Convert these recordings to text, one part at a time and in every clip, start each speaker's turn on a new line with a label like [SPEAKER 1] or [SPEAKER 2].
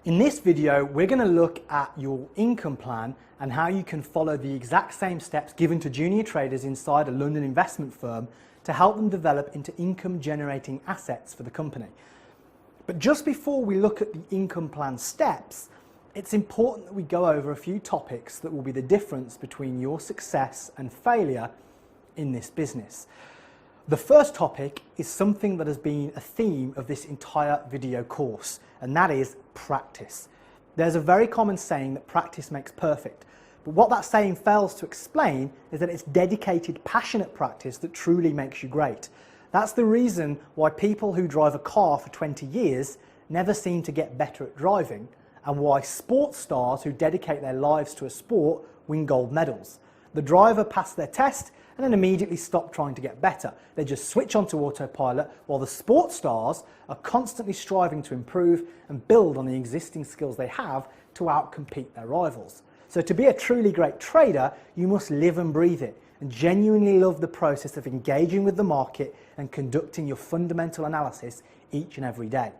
[SPEAKER 1] In this video, we're going to look at your income plan and how you can follow the exact same steps given to junior traders inside a London investment firm to help them develop into income generating assets for the company. But just before we look at the income plan steps, it's important that we go over a few topics that will be the difference between your success and failure in this business. The first topic is something that has been a theme of this entire video course, and that is practice. There's a very common saying that practice makes perfect, but what that saying fails to explain is that it's dedicated, passionate practice that truly makes you great. That's the reason why people who drive a car for 20 years never seem to get better at driving, and why sports stars who dedicate their lives to a sport win gold medals. The driver passed their test and then immediately stop trying to get better. They just switch onto autopilot, while the sports stars are constantly striving to improve and build on the existing skills they have to outcompete their rivals. So to be a truly great trader, you must live and breathe it and genuinely love the process of engaging with the market and conducting your fundamental analysis each and every day.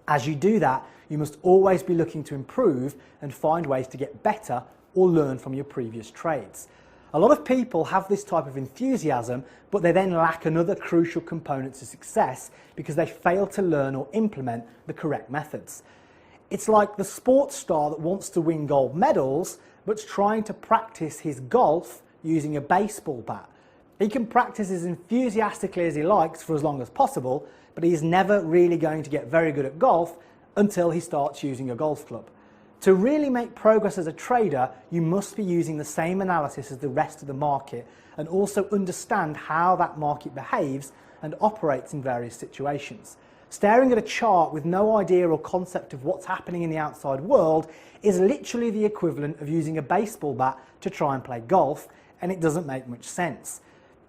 [SPEAKER 1] As you do that, you must always be looking to improve and find ways to get better or learn from your previous trades. A lot of people have this type of enthusiasm, but they then lack another crucial component to success because they fail to learn or implement the correct methods. It's like the sports star that wants to win gold medals, but's trying to practice his golf using a baseball bat. He can practice as enthusiastically as he likes for as long as possible, but he's never really going to get very good at golf until he starts using a golf club. To really make progress as a trader, you must be using the same analysis as the rest of the market and also understand how that market behaves and operates in various situations. Staring at a chart with no idea or concept of what's happening in the outside world is literally the equivalent of using a baseball bat to try and play golf, and it doesn't make much sense.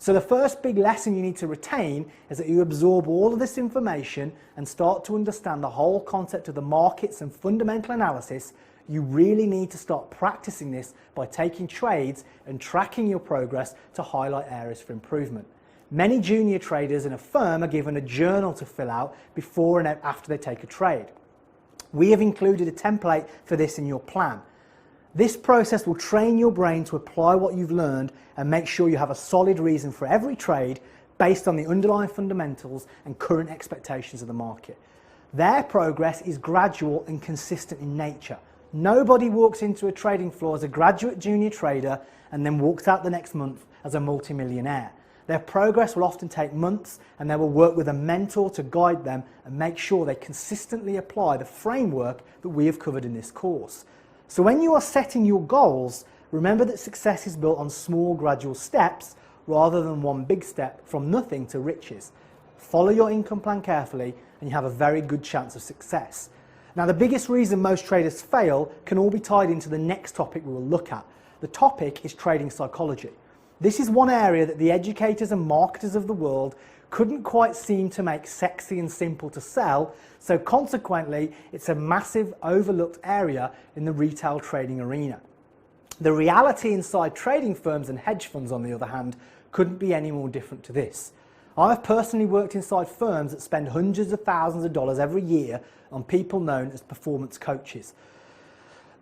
[SPEAKER 1] So the first big lesson you need to retain is that you absorb all of this information and start to understand the whole concept of the markets and fundamental analysis. You really need to start practicing this by taking trades and tracking your progress to highlight areas for improvement. Many junior traders in a firm are given a journal to fill out before and after they take a trade. We have included a template for this in your plan. This process will train your brain to apply what you've learned and make sure you have a solid reason for every trade based on the underlying fundamentals and current expectations of the market. Their progress is gradual and consistent in nature. Nobody walks into a trading floor as a graduate junior trader and then walks out the next month as a multimillionaire. Their progress will often take months, and they will work with a mentor to guide them and make sure they consistently apply the framework that we have covered in this course. So when you are setting your goals, remember that success is built on small gradual steps rather than one big step from nothing to riches. Follow your income plan carefully and you have a very good chance of success. Now, the biggest reason most traders fail can all be tied into the next topic we will look at. The topic is trading psychology. This is one area that the educators and marketers of the world couldn't quite seem to make sexy and simple to sell, so consequently it's a massive overlooked area in the retail trading arena. The reality inside trading firms and hedge funds, on the other hand, couldn't be any more different to this. I've personally worked inside firms that spend hundreds of thousands of dollars every year on people known as performance coaches.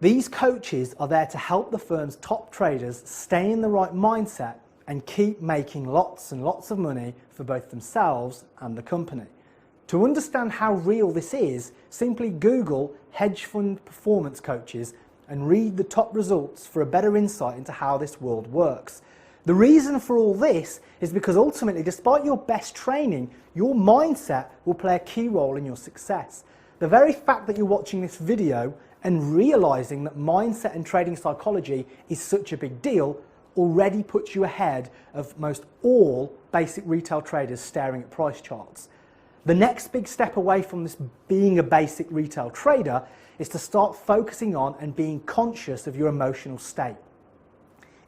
[SPEAKER 1] These coaches are there to help the firm's top traders stay in the right mindset and keep making lots and lots of money for both themselves and the company. To understand how real this is, simply Google hedge fund performance coaches and read the top results for a better insight into how this world works. The reason for all this is because ultimately, despite your best training, your mindset will play a key role in your success. The very fact that you're watching this video and realizing that mindset and trading psychology is such a big deal already puts you ahead of most all basic retail traders staring at price charts. The next big step away from this being a basic retail trader is to start focusing on and being conscious of your emotional state.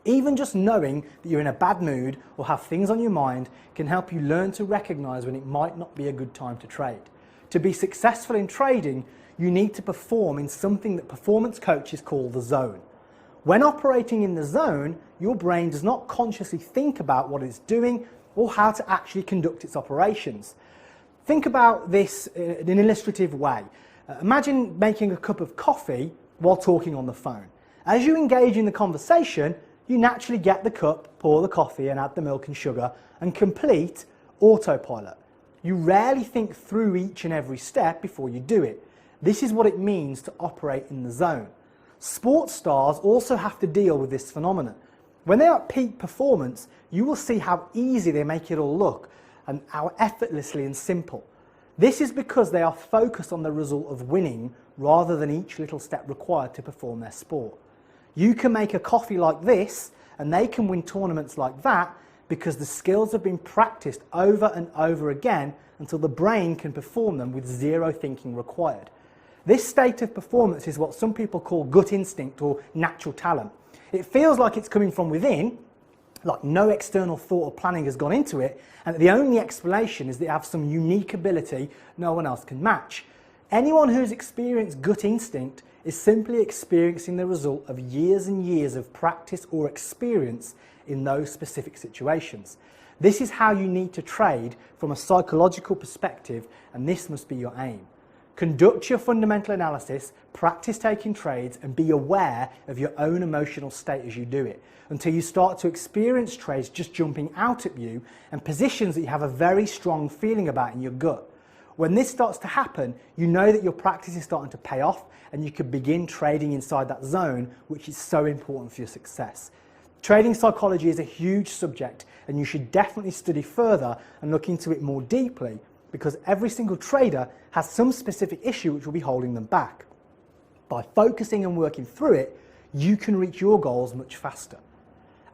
[SPEAKER 1] Even just knowing that you're in a bad mood or have things on your mind can help you learn to recognize when it might not be a good time to trade. To be successful in trading, you need to perform in something that performance coaches call the zone. When operating in the zone, your brain does not consciously think about what it's doing or how to actually conduct its operations. Think about this in an illustrative way. Imagine making a cup of coffee while talking on the phone. As you engage in the conversation, you naturally get the cup, pour the coffee and add the milk and sugar and complete autopilot. You rarely think through each and every step before you do it. This is what it means to operate in the zone. Sports stars also have to deal with this phenomenon. When they are at peak performance, you will see how easy they make it all look and how effortlessly and simple. This is because they are focused on the result of winning rather than each little step required to perform their sport. You can make a coffee like this and they can win tournaments like that because the skills have been practiced over and over again until the brain can perform them with zero thinking required. This state of performance is what some people call gut instinct or natural talent. It feels like it's coming from within, like no external thought or planning has gone into it, and the only explanation is they have some unique ability no one else can match. Anyone who's experienced gut instinct is simply experiencing the result of years and years of practice or experience in those specific situations. This is how you need to trade from a psychological perspective, and this must be your aim. Conduct your fundamental analysis, practice taking trades, and be aware of your own emotional state as you do it, until you start to experience trades just jumping out at you and positions that you have a very strong feeling about in your gut. When this starts to happen, you know that your practice is starting to pay off and you can begin trading inside that zone, which is so important for your success. Trading psychology is a huge subject and you should definitely study further and look into it more deeply, because every single trader has some specific issue which will be holding them back. By focusing and working through it, you can reach your goals much faster.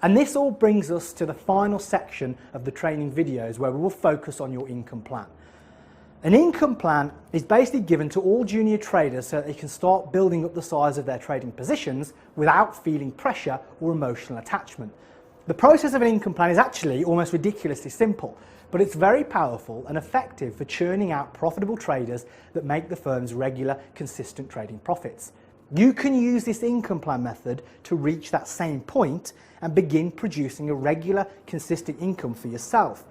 [SPEAKER 1] And this all brings us to the final section of the training videos where we will focus on your income plan. An income plan is basically given to all junior traders so that they can start building up the size of their trading positions without feeling pressure or emotional attachment. The process of an income plan is actually almost ridiculously simple, but it's very powerful and effective for churning out profitable traders that make the firm's regular, consistent trading profits. You can use this income plan method to reach that same point and begin producing a regular, consistent income for yourself.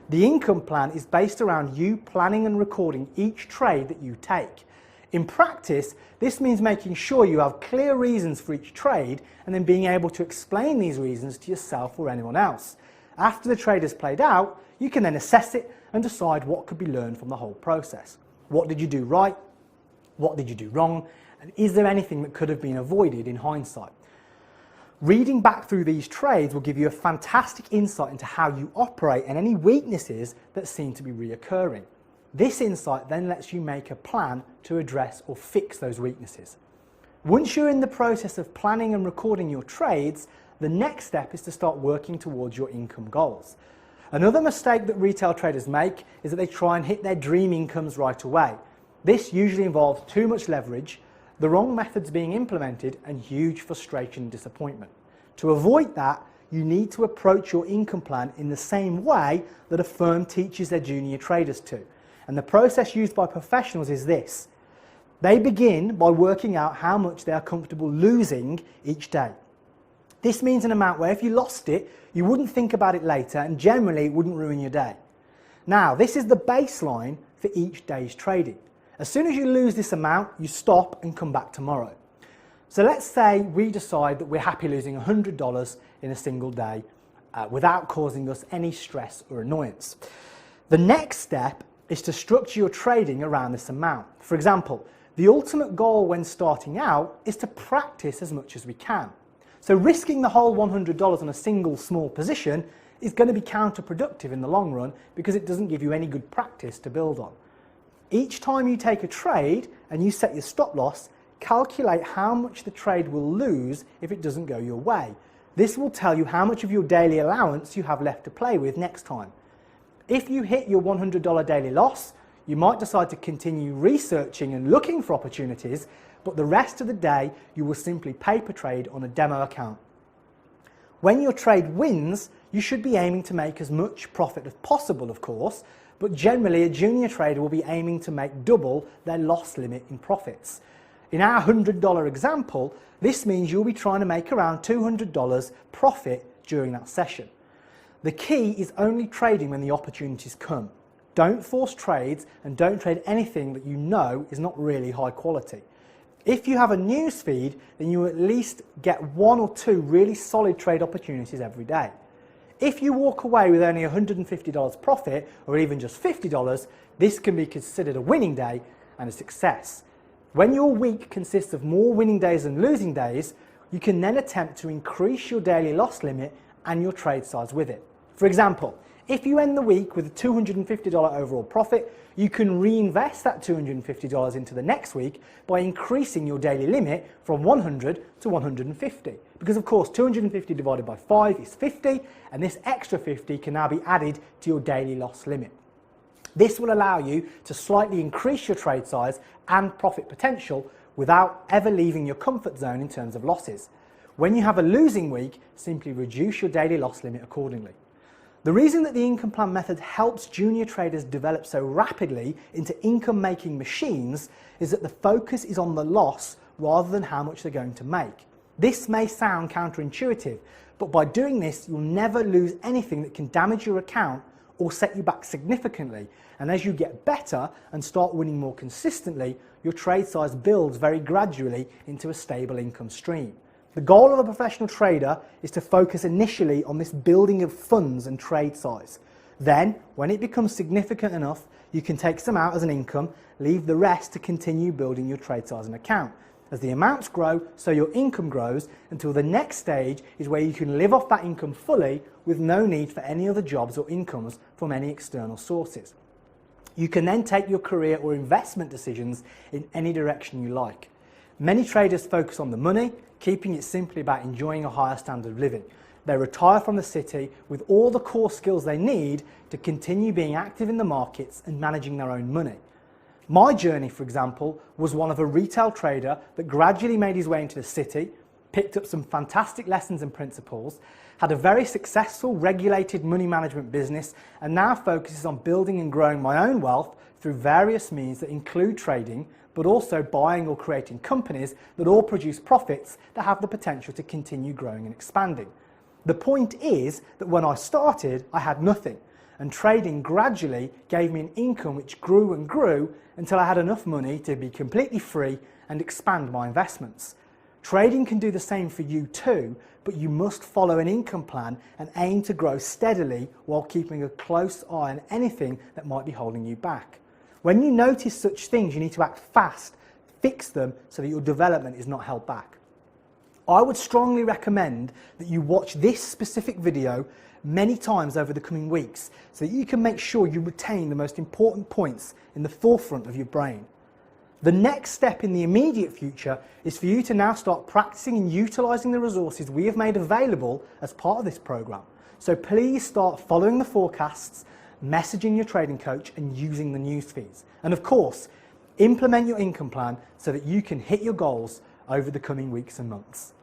[SPEAKER 1] The income plan is based around you planning and recording each trade that you take. In practice, this means making sure you have clear reasons for each trade and then being able to explain these reasons to yourself or anyone else. After the trade has played out, you can then assess it and decide what could be learned from the whole process. What did you do right? What did you do wrong? And is there anything that could have been avoided in hindsight? Reading back through these trades will give you a fantastic insight into how you operate and any weaknesses that seem to be reoccurring. This insight then lets you make a plan to address or fix those weaknesses. Once you're in the process of planning and recording your trades, the next step is to start working towards your income goals. Another mistake that retail traders make is that they try and hit their dream incomes right away. This usually involves too much leverage, the wrong methods being implemented, and huge frustration and disappointment. To avoid that, you need to approach your income plan in the same way that a firm teaches their junior traders to. And the process used by professionals is this. They begin by working out how much they are comfortable losing each day. This means an amount where if you lost it, you wouldn't think about it later and generally it wouldn't ruin your day. Now, this is the baseline for each day's trading. As soon as you lose this amount, you stop and come back tomorrow. So let's say we decide that we're happy losing $100 in a single day without causing us any stress or annoyance. The next step is to structure your trading around this amount. For example, the ultimate goal when starting out is to practice as much as we can. So risking the whole $100 on a single small position is going to be counterproductive in the long run because it doesn't give you any good practice to build on. Each time you take a trade and you set your stop loss, calculate how much the trade will lose if it doesn't go your way. This will tell you how much of your daily allowance you have left to play with next time. If you hit your $100 daily loss, you might decide to continue researching and looking for opportunities, but the rest of the day you will simply paper trade on a demo account. When your trade wins, you should be aiming to make as much profit as possible, of course, but generally a junior trader will be aiming to make double their loss limit in profits. In our $100 example, this means you'll be trying to make around $200 profit during that session. The key is only trading when the opportunities come. Don't force trades and don't trade anything that you know is not really high quality. If you have a news feed, then you at least get 1 or 2 really solid trade opportunities every day. If you walk away with only $150 profit or even just $50, this can be considered a winning day and a success. When your week consists of more winning days than losing days, you can then attempt to increase your daily loss limit and your trade size with it. For example, if you end the week with a $250 overall profit, you can reinvest that $250 into the next week by increasing your daily limit from 100 to 150. Because of course 250 divided by 5 is 50, and this extra 50 can now be added to your daily loss limit. This will allow you to slightly increase your trade size and profit potential without ever leaving your comfort zone in terms of losses. When you have a losing week, simply reduce your daily loss limit accordingly. The reason that the income plan method helps junior traders develop so rapidly into income-making machines is that the focus is on the loss rather than how much they're going to make. This may sound counterintuitive, but by doing this, you'll never lose anything that can damage your account or set you back significantly. And as you get better and start winning more consistently, your trade size builds very gradually into a stable income stream. The goal of a professional trader is to focus initially on this building of funds and trade size. Then, when it becomes significant enough, you can take some out as an income, leave the rest to continue building your trade size and account. As the amounts grow, so your income grows, until the next stage is where you can live off that income fully with no need for any other jobs or incomes from any external sources. You can then take your career or investment decisions in any direction you like. Many traders focus on the money, keeping it simply about enjoying a higher standard of living. They retire from the city with all the core skills they need to continue being active in the markets and managing their own money. My journey, for example, was one of a retail trader that gradually made his way into the city, picked up some fantastic lessons and principles, had a very successful regulated money management business, and now focuses on building and growing my own wealth through various means that include trading, but also buying or creating companies that all produce profits that have the potential to continue growing and expanding. The point is that when I started, I had nothing, and trading gradually gave me an income which grew and grew until I had enough money to be completely free and expand my investments. Trading can do the same for you too, but you must follow an income plan and aim to grow steadily while keeping a close eye on anything that might be holding you back. When you notice such things, you need to act fast, fix them so that your development is not held back. I would strongly recommend that you watch this specific video many times over the coming weeks so that you can make sure you retain the most important points in the forefront of your brain. The next step in the immediate future is for you to now start practicing and utilising the resources we have made available as part of this programme. So please start following the forecasts, messaging your trading coach and using the news feeds. And of course, implement your income plan so that you can hit your goals over the coming weeks and months.